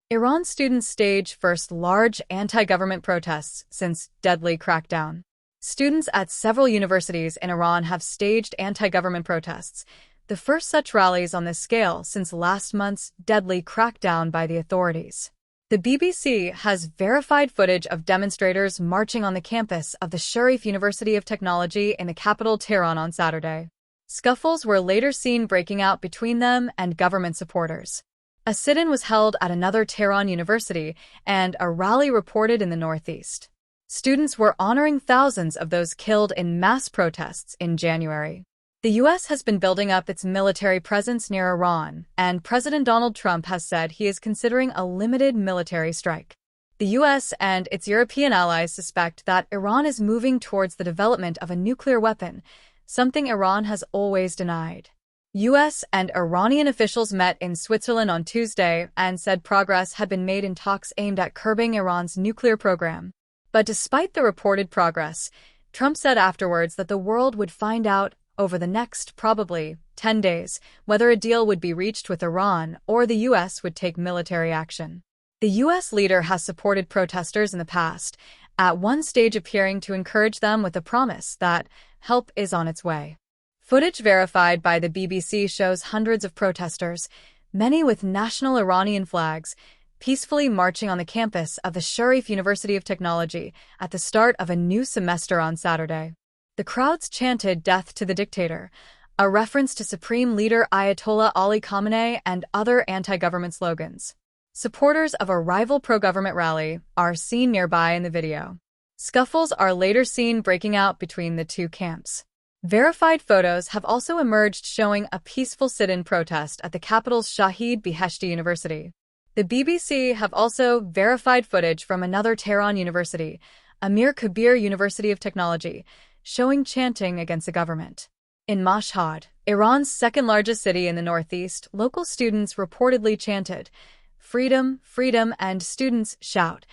Iran students stage first large anti-government protests since deadly crackdown. Students at several universities in Iran have staged anti-government protests, the first such rallies on this scale since last month's deadly crackdown by the authorities. The BBC has verified footage of demonstrators marching on the campus of the Sharif University of Technology in the capital Tehran on Saturday. Scuffles were later seen breaking out between them and government supporters. A sit-in was held at another Tehran university and a rally reported in the northeast. Students were honoring thousands of those killed in mass protests in January. The U.S. has been building up its military presence near Iran, and President Donald Trump has said he is considering a limited military strike. The U.S. and its European allies suspect that Iran is moving towards the development of a nuclear weapon, something Iran has always denied. U.S. and Iranian officials met in Switzerland on Tuesday and said progress had been made in talks aimed at curbing Iran's nuclear program. But despite the reported progress, Trump said afterwards that the world would find out over the next, probably, 10 days, whether a deal would be reached with Iran or the U.S. would take military action. The U.S. leader has supported protesters in the past, at one stage appearing to encourage them with a promise that help is on its way. Footage verified by the BBC shows hundreds of protesters, many with national Iranian flags, peacefully marching on the campus of the Sharif University of Technology at the start of a new semester on Saturday. The crowds chanted "Death to the Dictator," a reference to Supreme Leader Ayatollah Ali Khamenei and other anti-government slogans. Supporters of a rival pro-government rally are seen nearby in the video. Scuffles are later seen breaking out between the two camps. Verified photos have also emerged showing a peaceful sit-in protest at the capital's Shahid Beheshti University. The BBC have also verified footage from another Tehran university, Amir Kabir University of Technology, showing chanting against the government. In Mashhad, Iran's second-largest city in the northeast, local students reportedly chanted, "Freedom, freedom," and students shout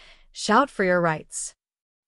for your rights.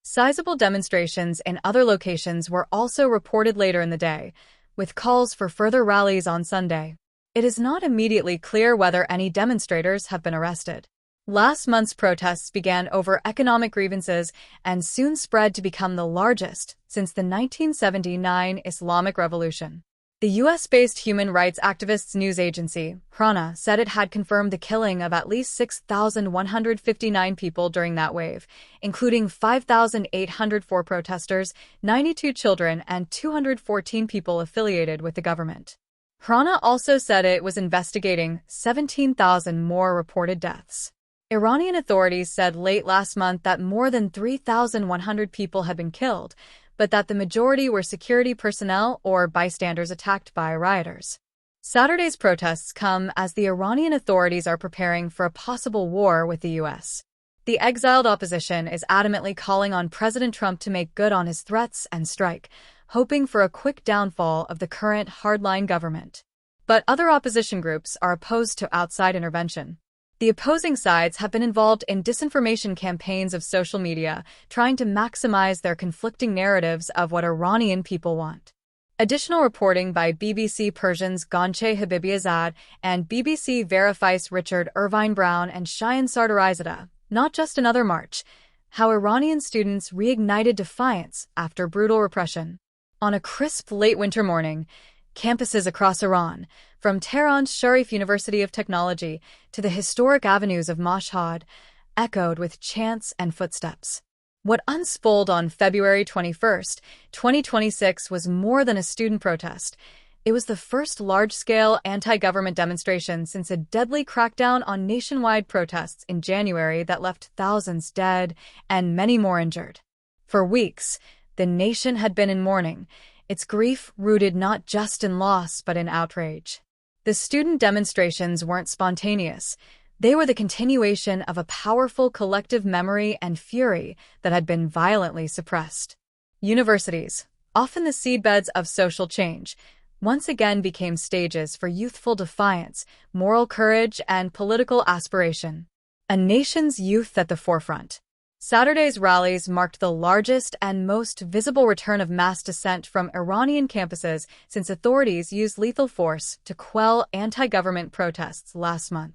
Sizable demonstrations in other locations were also reported later in the day, with calls for further rallies on Sunday. It is not immediately clear whether any demonstrators have been arrested. Last month's protests began over economic grievances and soon spread to become the largest since the 1979 Islamic Revolution. The U.S.-based human rights activists news agency, Prana, said it had confirmed the killing of at least 6,159 people during that wave, including 5,804 protesters, 92 children, and 214 people affiliated with the government. Prana also said it was investigating 17,000 more reported deaths. Iranian authorities said late last month that more than 3,100 people had been killed, but that the majority were security personnel or bystanders attacked by rioters. Saturday's protests come as the Iranian authorities are preparing for a possible war with the U.S. The exiled opposition is adamantly calling on President Trump to make good on his threats and strike, hoping for a quick downfall of the current hardline government. But other opposition groups are opposed to outside intervention. The opposing sides have been involved in disinformation campaigns of social media, trying to maximize their conflicting narratives of what Iranian people want. Additional reporting by BBC Persian's Gonche Habibiazad and BBC Verify's Richard Irvine Brown and Cheyenne Sardarizadeh, Not Just Another March, how Iranian students reignited defiance after brutal repression. On a crisp late winter morning, campuses across Iran, from Tehran's Sharif University of Technology to the historic avenues of Mashhad, echoed with chants and footsteps. What unfolded on February 21, 2026 was more than a student protest. It was the first large-scale anti-government demonstration since a deadly crackdown on nationwide protests in January that left thousands dead and many more injured. For weeks, the nation had been in mourning, its grief rooted not just in loss but in outrage. The student demonstrations weren't spontaneous. They were the continuation of a powerful collective memory and fury that had been violently suppressed. Universities, often the seedbeds of social change, once again became stages for youthful defiance, moral courage, and political aspiration. A nation's youth at the forefront. Saturday's rallies marked the largest and most visible return of mass dissent from Iranian campuses since authorities used lethal force to quell anti-government protests last month.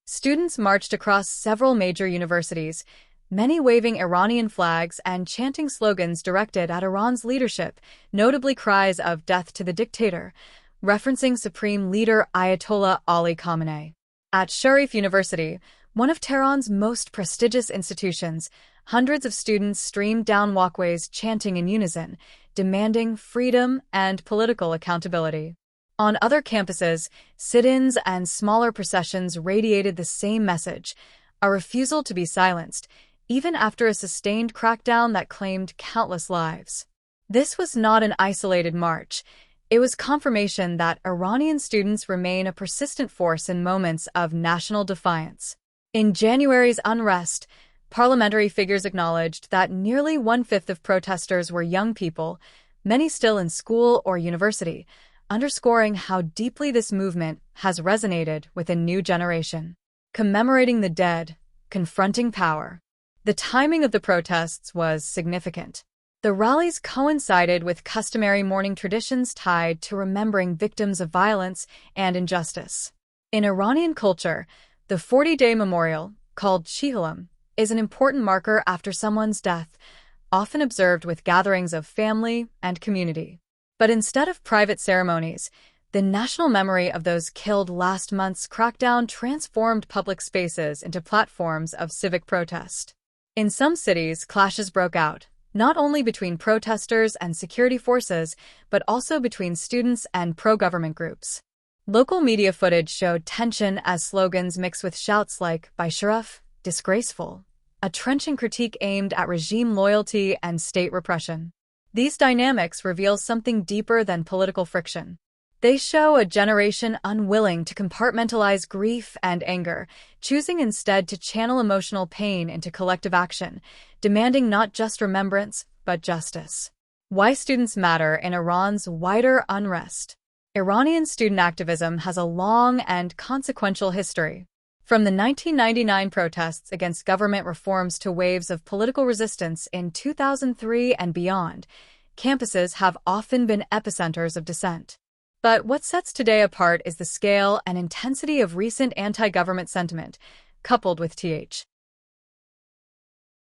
Students marched across several major universities, many waving Iranian flags and chanting slogans directed at Iran's leadership, notably cries of "Death to the dictator," referencing Supreme Leader Ayatollah Ali Khamenei. At Sharif University, one of Tehran's most prestigious institutions, hundreds of students streamed down walkways chanting in unison, demanding freedom and political accountability. On other campuses, sit-ins and smaller processions radiated the same message, a refusal to be silenced, even after a sustained crackdown that claimed countless lives. This was not an isolated march. It was confirmation that Iranian students remain a persistent force in moments of national defiance. In January's unrest, parliamentary figures acknowledged that nearly one-fifth of protesters were young people, many still in school or university, underscoring how deeply this movement has resonated with a new generation. Commemorating the dead, confronting power. The timing of the protests was significant. The rallies coincided with customary mourning traditions tied to remembering victims of violence and injustice. In Iranian culture, the 40-day memorial, called Shihalam, is an important marker after someone's death, often observed with gatherings of family and community. But instead of private ceremonies, the national memory of those killed last month's crackdown transformed public spaces into platforms of civic protest. In some cities, clashes broke out, not only between protesters and security forces, but also between students and pro-government groups. Local media footage showed tension as slogans mixed with shouts like "Baisharaf," disgraceful, a trenchant critique aimed at regime loyalty and state repression. These dynamics reveal something deeper than political friction. They show a generation unwilling to compartmentalize grief and anger, choosing instead to channel emotional pain into collective action, demanding not just remembrance, but justice. Why students matter in Iran's wider unrest. Iranian student activism has a long and consequential history. From the 1999 protests against government reforms to waves of political resistance in 2003 and beyond, campuses have often been epicenters of dissent. But what sets today apart is the scale and intensity of recent anti-government sentiment, coupled with